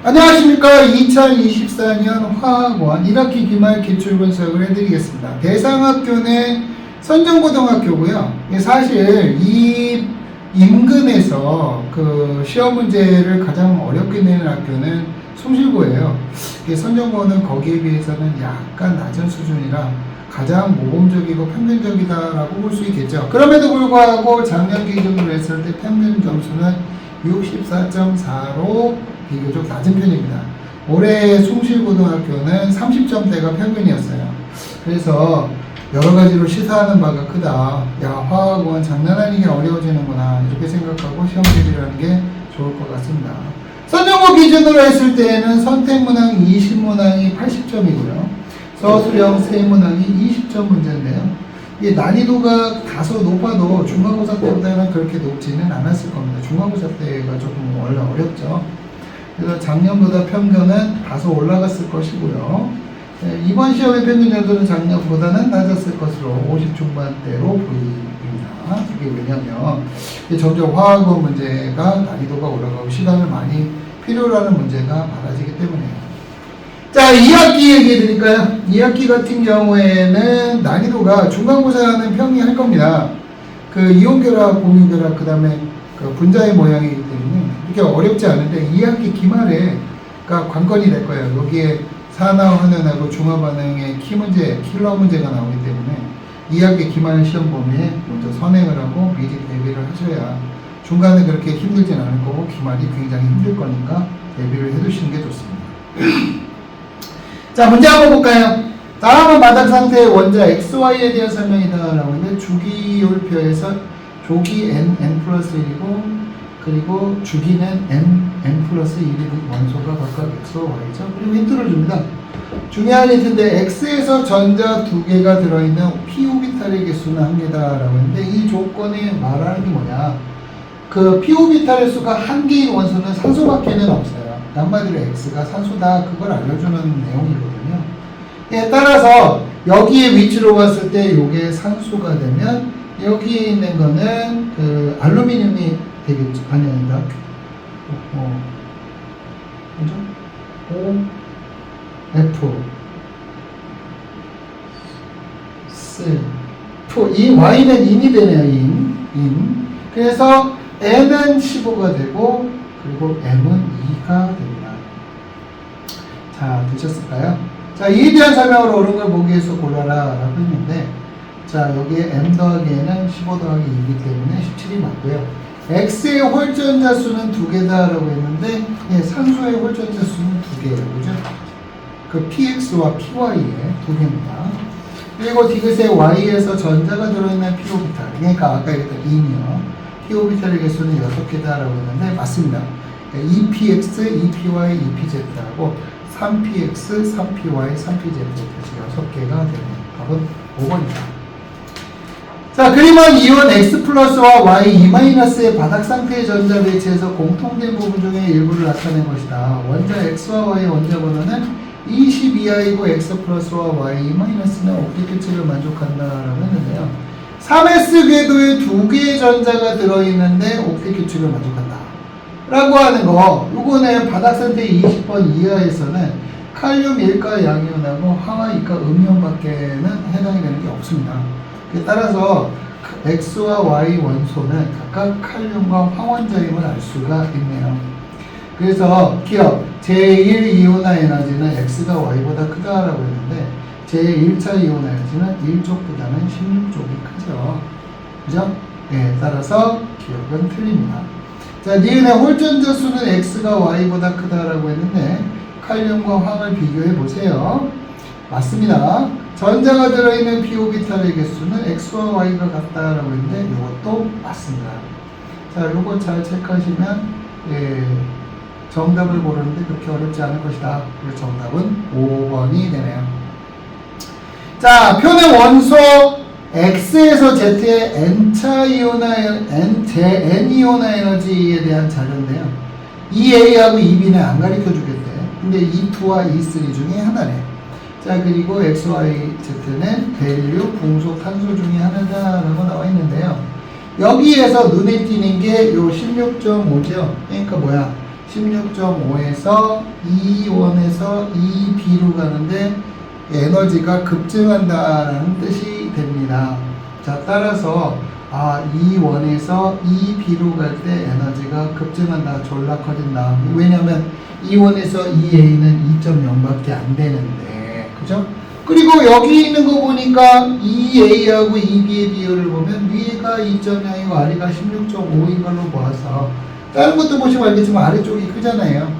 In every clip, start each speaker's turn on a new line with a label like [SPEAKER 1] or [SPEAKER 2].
[SPEAKER 1] 안녕하십니까. 2024년 화학원 1학기 기말 기출분석을 해드리겠습니다. 대상학교는 선정고등학교고요. 사실 이 인근에서 그 시험 문제를 가장 어렵게 내는 학교는 숭실고예요. 선정고는 거기에 비해서는 약간 낮은 수준이라 가장 모범적이고 평균적이다라고 볼 수 있겠죠. 그럼에도 불구하고 작년 기준으로 했을 때 평균 점수는 64.4로 비교적 낮은 편입니다. 올해 숭실고등학교는 30점대가 평균이었어요. 그래서 여러 가지로 시사하는 바가 크다. 야, 화학은 장난 아니게 어려워지는구나. 이렇게 생각하고 시험 대비를 하는 게 좋을 것 같습니다. 선정고 기준으로 했을 때에는 선택문항 20문항이 80점이고요. 서술형 세문항이 20점 문제인데요. 이게 난이도가 다소 높아도 중간고사 때보다는 그렇게 높지는 않았을 겁니다. 중간고사 때가 조금 원래 어렵죠. 그래서 작년보다 평균은 다소 올라갔을 것이고요. 이번 시험의 평균 점수는 작년보다는 낮았을 것으로 50 중반대로 보입니다. 이게 왜냐면 점점 화학원 문제가 난이도가 올라가고 시간을 많이 필요로 하는 문제가 많아지기 때문에요. 자, 2학기 얘기해 드릴까요? 2학기 같은 경우에는 난이도가 중간고사는 평이할 겁니다. 그 이온결합, 공유결합, 그 다음에 그 분자의 모양이기 때문에 이렇게 어렵지 않은데 2학기 기말에 관건이 될 거예요. 여기에 산화 환원하고 중화 반응의 키 문제, 킬러 문제가 나오기 때문에 2학기 기말 시험 범위에 먼저 선행을 하고 미리 대비를 하셔야 중간에 그렇게 힘들진 않을 거고 기말이 굉장히 힘들 거니까 대비를 해두시는 게 좋습니다. 자, 문제 한번 볼까요? 다음은 바닥 상태의 원자 XY에 대한 설명이다 라고 했는데 주기율표에서 조기 n 플러스 1이고 그리고 주기는 n 플러스 1이 원소가 각각 x와 y죠. 그리고 힌트를 줍니다. 중요한 힌트인데 x에서 전자 2개가 들어있는 p 오비탈의 개수는 1개다 라고 했는데 이 조건이 말하는 게 뭐냐, 그 p 오비탈의 수가 1개인 원소는 산소밖에는 없어요. 한마디로 x가 산소다, 그걸 알려주는 내용이거든요. 예, 따라서 여기에 위치로 봤을 때 이게 산소가 되면 여기에 있는 거는 그 알루미늄이 되겠죠. 아니다. 그죠? O F S 이 Y는 인이 되네요. 인. 그래서 N은 15가 되고 그리고 M은 2가 됩니다. 자, 되셨을까요? 자, 이에 대한 설명을 옳은 걸 보기 위해서 골라라 라고 했는데, 자, 여기에 M 더하기 N은 15 더하기 2이기 때문에 17이 맞고요. X의 홀전자 수는 2개다 라고 했는데, 예, 산소의 홀전자 수는 2개예요. 그죠? 그 PX와 PY의 2개입니다. 그리고 디귿의 Y에서 전자가 들어있는 P 오비탈, 그러니까 아까 얘기했던 2이요. P 오비탈의 개수는 6개다 라고 했는데, 맞습니다. EPX, EPY, EPZ하고 3PX, 3PY, 3PZ 해서 6개가 되네요. 답은 5번입니다. 자, 그림은 이온 X 플러스와 Y E 마이너스의 바닥 상태의 전자 배치에서 공통된 부분 중에 일부를 나타낸 것이다. 원자 X와 Y의 원자 번호는 22I고 X 플러스와 Y E 마이너스는 옥힉 규칙을 만족한다라고 했는데요. 3S 궤도에 2개의 전자가 들어있는데 옥힉 규칙을 만족한다 라고 하는 거, 요거는 바닥 상태 20번 이하에서는 칼륨 1가 양이온하고 항화 2가 음이온밖에는 해당이 되는 게 없습니다. 따라서 X와 Y 원소는 각각 칼륨과 황원자임을 알 수가 있네요. 그래서 기억 제1 이온화 에너지는 X가 Y보다 크다라고 했는데 제1차 이온화 에너지는 1족보다는 16족이 크죠. 그죠? 네, 따라서 기억은 틀립니다. 자, 니은의 홀전자 수는 X가 Y보다 크다라고 했는데 칼륨과 황을 비교해 보세요. 맞습니다. 전자가 들어있는 p 오비탈의 개수는 X와 Y가 같다라고 했는데 이것도 맞습니다. 자, 요거 잘 체크하시면 정답을 고르는데 그렇게 어렵지 않을 것이다. 그래서 정답은 5번이 되네요. 자, 표는 원소 X에서 Z의 N차 이온화, N 이온화 에너지에 대한 자료인데요. EA하고 EB는 안 가르쳐 주겠대요. 근데 E2와 E3 중에 하나래요. 자, 그리고 X, Y, Z는 밸류, 궁소, 탄소 중에 하나다라고 나와 있는데요. 여기에서 눈에 띄는 게 요 16.5죠. 그러니까 뭐야? 16.5에서 E1에서 E2로 가는데 에너지가 급증한다라는 뜻이 됩니다. 자, 따라서 E1에서 E2로 갈 때 에너지가 급증한다, 졸라 커진다. 왜냐면 E1에서 EA는 2.0밖에 안 되는데, 그죠? 그리고 여기 있는 거 보니까 EA하고 EB의 비율을 보면 위가 2.0이고 아래가 16.5인 걸로 보아서, 다른 것도 보시면 알겠지만 아래쪽이 크잖아요.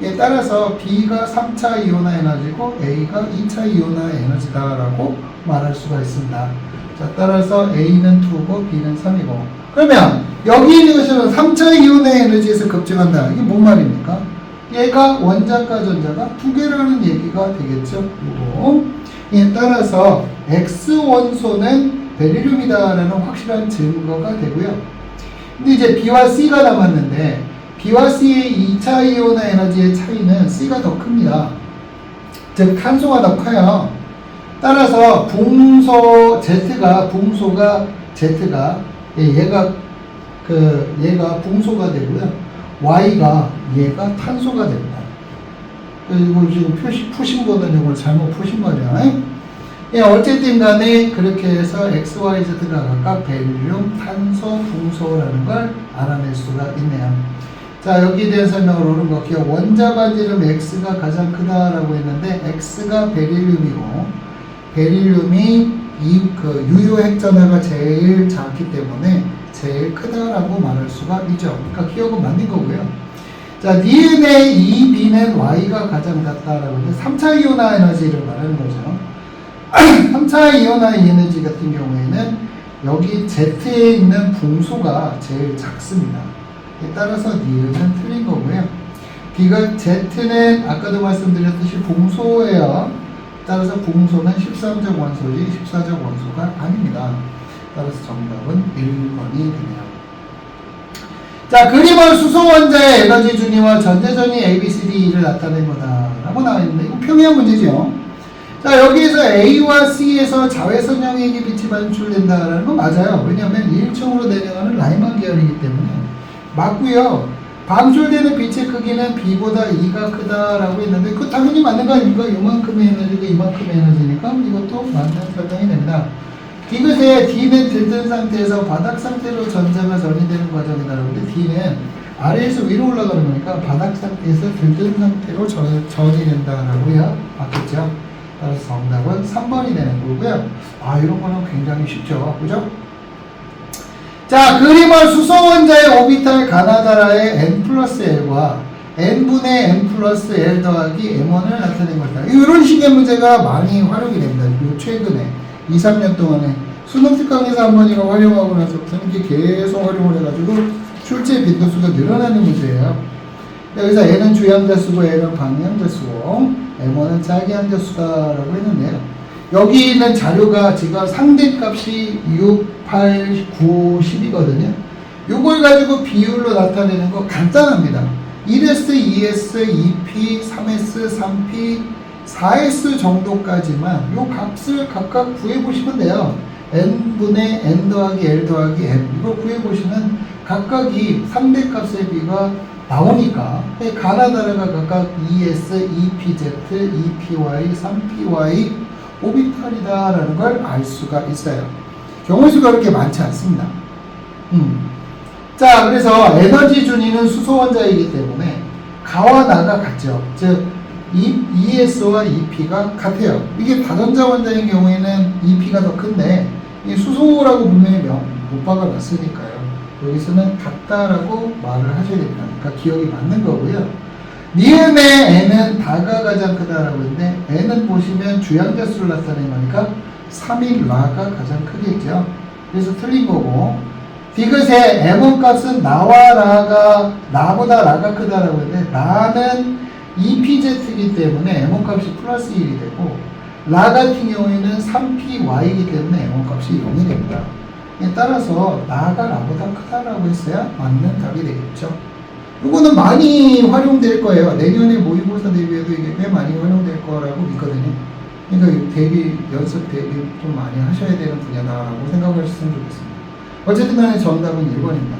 [SPEAKER 1] 예, 따라서 B가 3차 이온화 에너지고 A가 2차 이온화 에너지다라고 말할 수가 있습니다. 자, 따라서 A는 2고 B는 3이고. 그러면 여기 있는 것은 3차 이온화 에너지에서 급증한다. 이게 뭔 말입니까? 얘가 원자과 전자가 두 개라는 얘기가 되겠죠. 이거. 예, 따라서 X 원소는 베릴륨이다라는 확실한 증거가 되고요. 근데 이제 B와 C가 남았는데 B와 C의 2차 이온화 에너지의 차이는 C가 더 큽니다. 즉 탄소가 더 커요. 따라서 붕소 Z가 붕소가 Z가 얘가 붕소가 되고요. Y가 얘가 탄소가 됩니다. 그리고 지금 푸신 분은 이걸 잘못 푸신 거죠. 예, 어쨌든 간에 그렇게 해서 X, Y, Z가 각각 베릴륨, 탄소, 붕소라는 걸 알아낼 수가 있네요. 자, 여기에 대한 설명을 오른 거 기억. 원자 반지름 X가 가장 크다라고 했는데 X가 베릴륨이고 베릴륨이 유효 핵전화가 제일 작기 때문에 제일 크다라고 말할 수가 있죠. 그러니까 기억은 맞는 거고요. 자, 니은의 EB는 Y가 가장 작다라고 했는데 3차 이온화 에너지를 말하는 거죠. 3차 이온화 에너지 같은 경우에는 여기 Z에 있는 붕소가 제일 작습니다. 따라서 니은은 틀린 거고요. B가 Z는 아까도 말씀드렸듯이 붕소예요. 따라서 붕소는 13적 원소지 14적 원소가 아닙니다. 따라서 정답은 1번이 되네요. 자, 그림은 수소 원자의 에너지 준위와 전자전위 ABCD를 나타낸 거다라고 나와 있는데 이거 평이한 문제죠. 자, 여기에서 A와 C에서 자외선형액이 빛이 반출된다라는 건 맞아요. 왜냐하면 1층으로 내려가는 라이만 계열이기 때문에 맞고요. 방출되는 빛의 크기는 B보다 E가 크다라고 했는데 그 당연히 맞는 거 아닙니까? 이만큼의 에너지가 이만큼의 에너지니까 이것도 맞는 설명이 됩니다. 이것에 D는 들뜬 상태에서 바닥 상태로 전자가 전이되는 과정이다라고 했는데 D는 아래에서 위로 올라가는 거니까 바닥 상태에서 들뜬 상태로 전이 된다라고 해야 맞겠죠. 따라서 정답은 3번이 되는 거고요. 이런 거는 굉장히 쉽죠. 그죠? 자, 그림은 수소 원자의 오비탈 가나다라의 n 플러스 l과 n분의 n 플러스 l 더하기 m1을 나타낸 겁니다. 이런 식의 문제가 많이 활용이 됩니다. 최근에 2, 3년 동안에 수능 특강에서 한 번 이거 활용하고 나서부터는 이게 계속 활용을 해가지고 출제 빈도수가 늘어나는 문제예요. 여기서 n은 주양자수고 l은 방향자수고 m1은 자기양자수다라고 했는데요. 여기 있는 자료가 지금 상대값이 6, 8, 9, 10이거든요. 이걸 가지고 비율로 나타내는 거 간단합니다. 1S, 2S, 2P, 3S, 3P, 4S 정도까지만 이 값을 각각 구해보시면 돼요. n분의 n 더하기 l 더하기 m 이걸 구해보시면 각각이 상대값의 비가 나오니까 가나다라가 각각 2S, 2PZ, 2PY, 3PY 오비탈이다라는 걸 알 수가 있어요. 경우 수가 그렇게 많지 않습니다. 자, 그래서 에너지 준위는 수소 원자이기 때문에 가와 나가 같죠. 즉 ES와 EP가 같아요. 이게 다전자 원자인 경우에는 EP가 더 큰데 이 수소라고 분명히 못 박아놨으니까요. 여기서는 같다라고 말을 하셔야 됩니다. 그러니까 기억이 맞는 거고요. 니은의 n은 다가 가장 크다라고 했는데 n은 보시면 주양자수를 나타낸 거니까 3인 라가 가장 크겠죠. 그래서 틀린 거고 디귿의 m1 값은 나보다 라가 크다라고 했는데 나는 EPZ이기 때문에 m1 값이 플러스 1이 되고 라 같은 경우에는 3PY이기 때문에 m1 값이 0이 됩니다. 따라서 나가 라보다 크다라고 했어야 맞는 답이 되겠죠. 이거는 많이 활용될 거예요. 내년에 모의고사 대비해도 이게 꽤 많이 활용될 거라고 믿거든요. 그러니까 연습 대비 좀 많이 하셔야 되는 분야다라고 생각하셨으면 좋겠습니다. 어쨌든 간에 정답은 1번입니다.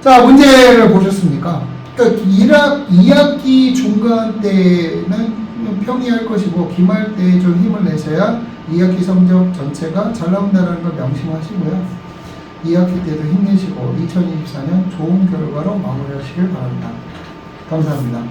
[SPEAKER 1] 자, 문제를 보셨습니까? 그러니까 2학기 중간 때는 평이할 것이고 기말 때 좀 힘을 내셔야 2학기 성적 전체가 잘 나온다는 걸 명심하시고요. 2학기 때도 힘내시고 2024년 좋은 결과로 마무리하시길 바랍니다. 감사합니다.